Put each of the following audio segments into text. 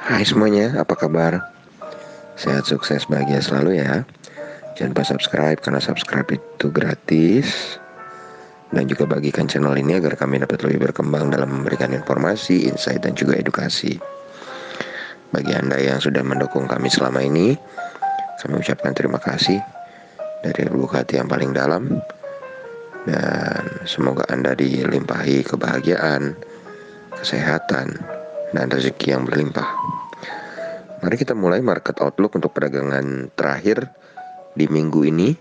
Hai semuanya, apa kabar? Sehat, sukses, bahagia selalu ya. Jangan lupa subscribe, karena subscribe itu gratis. Dan juga bagikan channel ini agar kami dapat lebih berkembang dalam memberikan informasi, insight, dan juga edukasi. Bagi Anda yang sudah mendukung kami selama ini, kami ucapkan terima kasih dari lubuk hati yang paling dalam. Dan semoga Anda dilimpahi kebahagiaan, kesehatan, dan rezeki yang berlimpah. Mari kita mulai market outlook untuk perdagangan terakhir di minggu ini,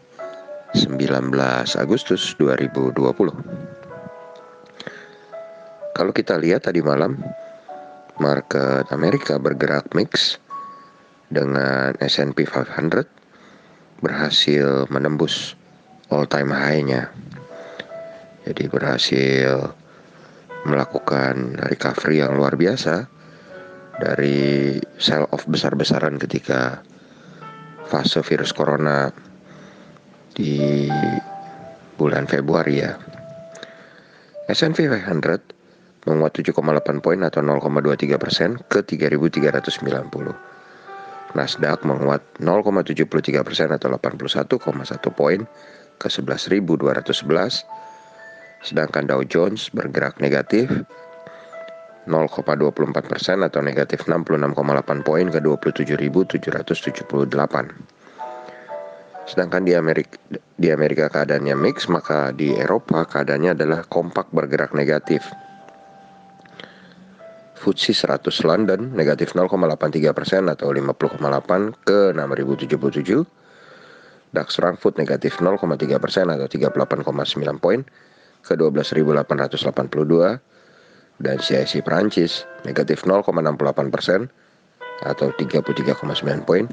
19 Agustus 2020. Kalau kita lihat tadi malam, market Amerika bergerak mix dengan S&P 500 berhasil menembus all time high-nya. Jadi berhasil melakukan recovery yang luar biasa dari sell off besar-besaran ketika fase virus corona di bulan Februari ya. S&P 500 menguat 7,8 poin atau 0,23% ke 3.390. Nasdaq menguat 0,73% atau 81,1 poin ke 11.211. Sedangkan Dow Jones bergerak negatif 0,24% atau negatif 66,8 poin ke 27.778. Sedangkan di Amerika keadaannya mix, maka di Eropa keadaannya adalah kompak bergerak negatif. FTSE 100 London negatif 0,83% atau 50,8 ke 6.077. DAX Frankfurt negatif 0,3% atau 38,9 poin ke 12.882. Dan CAC Prancis negatif 0,68% atau 33,9 poin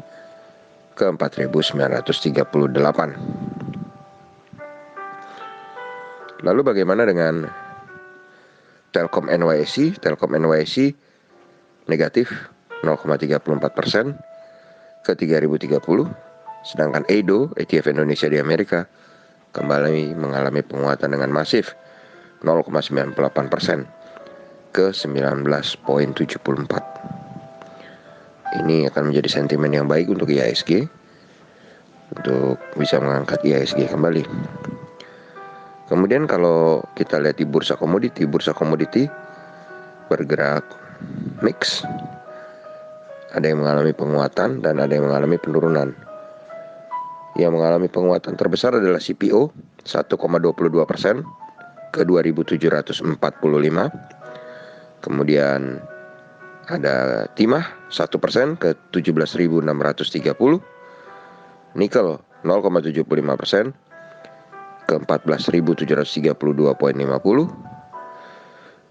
ke 4.938. Lalu bagaimana dengan Telkom NYSE? Telkom NYSE negatif 0,34% ke 3.030. Sedangkan EDO, ETF Indonesia di Amerika, kembali mengalami penguatan dengan masif 0,98% ke 19,74. Ini akan menjadi sentimen yang baik untuk IHSG, untuk bisa mengangkat IHSG kembali. Kemudian kalau kita lihat di bursa komoditi bergerak mix. Ada yang mengalami penguatan dan ada yang mengalami penurunan. Yang mengalami penguatan terbesar adalah CPO 1,22% ke 2.745. Kemudian ada timah 1% ke 17.630. Nikel 0,75% ke 14.732,50.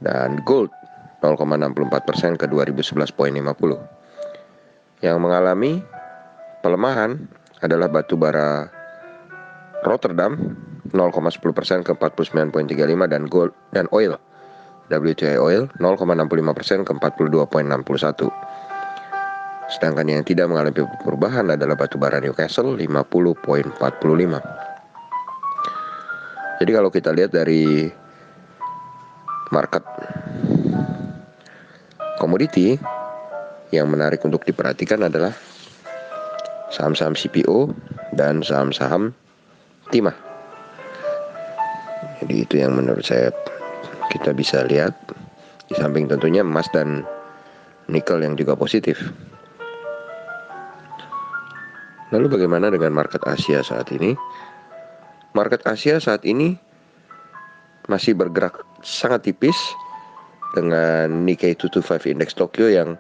Dan gold 0,64% ke 2011,50. Yang mengalami pelemahan adalah batu bara Rotterdam 0,10% ke 49,35 dan gold dan oil WTI oil 0,65% ke 42,61. Sedangkan yang tidak mengalami perubahan adalah batu bara Newcastle 50,45. Jadi kalau kita lihat dari market komoditi, yang menarik untuk diperhatikan adalah saham-saham CPO dan saham-saham timah. Jadi itu yang menurut saya kita bisa lihat, di samping tentunya emas dan nikel yang juga positif. Lalu bagaimana dengan market Asia saat ini? Market Asia saat ini masih bergerak sangat tipis dengan Nikkei 225 Index Tokyo yang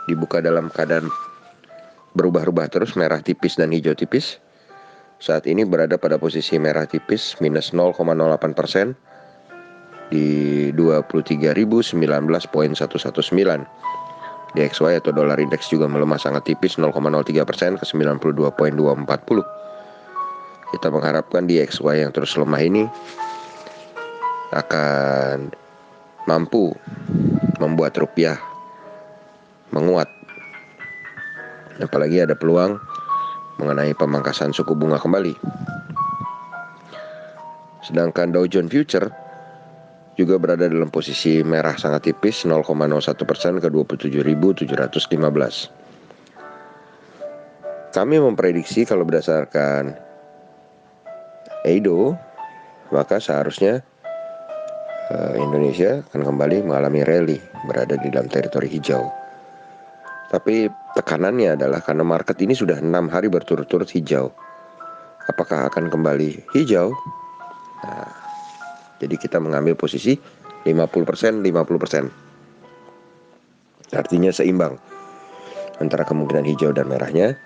dibuka dalam keadaan berubah-ubah terus, merah tipis dan hijau tipis. Saat ini berada pada posisi merah tipis minus 0,08% di 23.019,119. DXY atau dolar indeks juga melemah sangat tipis 0,03% ke 92,240. Kita mengharapkan DXY yang terus lemah ini akan mampu membuat rupiah menguat, apalagi ada peluang mengenai pemangkasan suku bunga kembali. Sedangkan Dow Jones Future juga berada dalam posisi merah sangat tipis 0,01% ke 27.715. Kami memprediksi kalau berdasarkan Eido, maka seharusnya Indonesia akan kembali mengalami rally berada di dalam teritori hijau. Tapi tekanannya adalah karena market ini sudah 6 hari berturut-turut hijau. Apakah akan kembali hijau? Nah, jadi kita mengambil posisi 50%, 50%. Artinya seimbang antara kemungkinan hijau dan merahnya.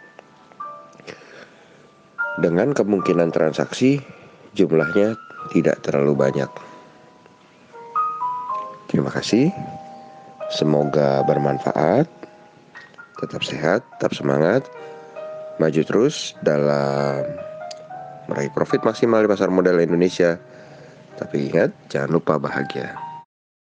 Dengan kemungkinan transaksi jumlahnya tidak terlalu banyak. Terima kasih. Semoga bermanfaat. Tetap sehat, tetap semangat. Maju terus dalam meraih profit maksimal di pasar modal Indonesia. Tapi ingat, jangan lupa bahagia.